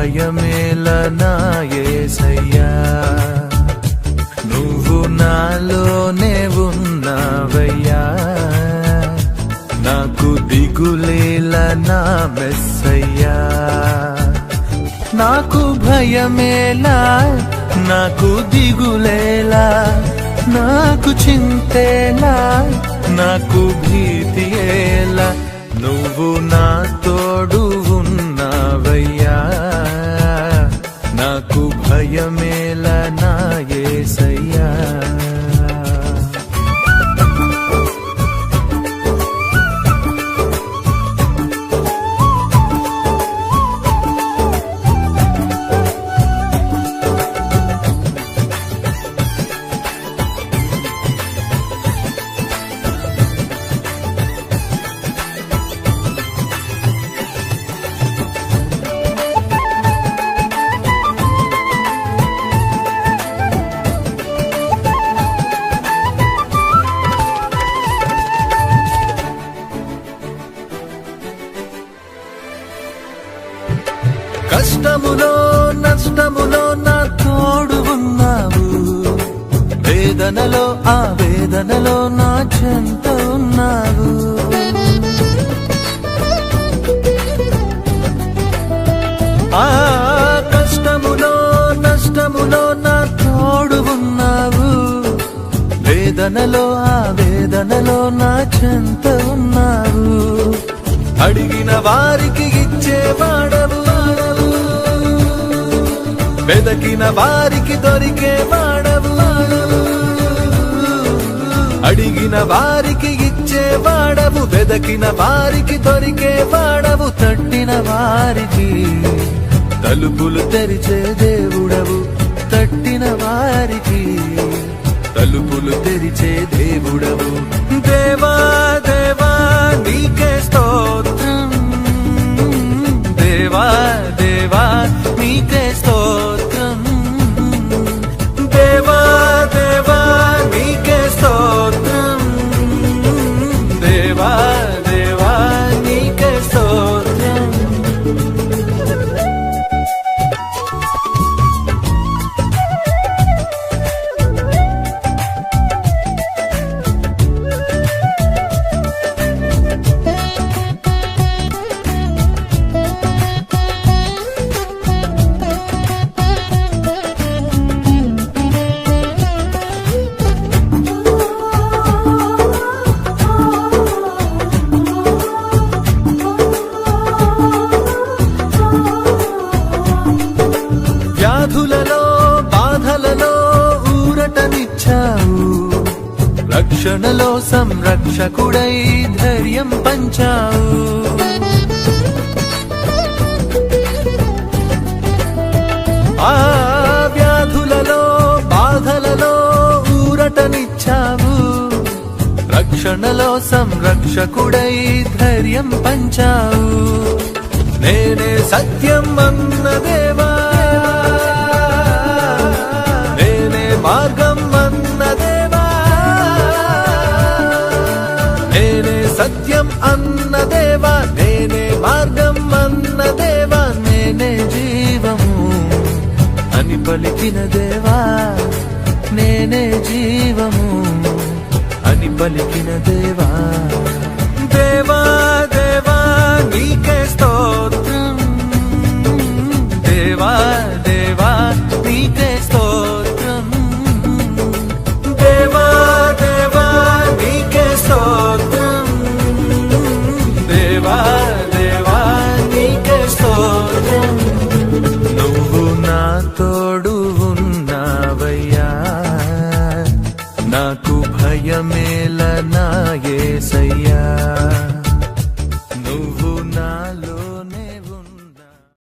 భయమేల నా యేసయ్యా, నువ్వు నాలోనే ఉన్నావయ్యా, నాకు దిగులేల నా మెస్సయ్యా, నాకు భయమేలా, నాకు దిగులేలా, నాకు చింతేలా, నాకు భీతియేలా, నువ్వు నా తోడు ఉన్నావయ్యా, నాకు భయమేలా నా యేసయ్యా. కష్టములో నష్టములో నా తోడు ఉన్నావు, వేదనలో ఆ వేదనలో నా చెంత ఉన్నావు, ఆ కష్టములో నష్టములో నా తోడు ఉన్నావు, వేదనలో ఆ వేదనలో నా చెంత ఉన్నావు, అడిగిన వారికి ఇచ్చేవాడవు, వెదకిన వారికి దొరికేవాడవు, అడిగిన వారికి ఇచ్చేవాడవు, వెదకిన వారికి దొరికేవాడవు, తట్టిన వారికి తలుపులు తెరిచే దేవుడవు, తట్టిన వారికి తలుపులు తెరిచే దేవుడవు, దేవా దేవా నీకే స్తోత్రం, దేవా దేవా నీకే స్తోత్రం, దేవా దేవా నీకే స్తోత్రం, దేవా దేవా నీకే స్తోత్రం. వ్యాధులలో బాధలలో ఊరటనిచ్చావు, రక్షణలో సంరక్షకుడై ధైర్యం పంచావు, ఆ వ్యాధులలో బాధలలో ఊరటనిచ్చావు, రక్షణలో సంరక్షకుడై ధైర్యం పంచావు, నేనే సత్యం అన్న దేవా, మార్గం అన్న దేవా, నేనే సత్యం అన్న దేవా, నేనే మార్గం అన్న దేవా, నేనే జీవము అని పలికిన దేవా, నేనే జీవము అని పలికిన దేవా, దేవా దేవా నీకే స్తోత్రం, దేవా దేవా నీకే స్తోత్రం, దేవా దేవా నీకే స్తోత్రం, దేవా దేవా నీకే స్తోత్రం. నువ్వు నా తోడు ఉన్నావయ్యా, నాకు భయమేల నా యేసయ్యా.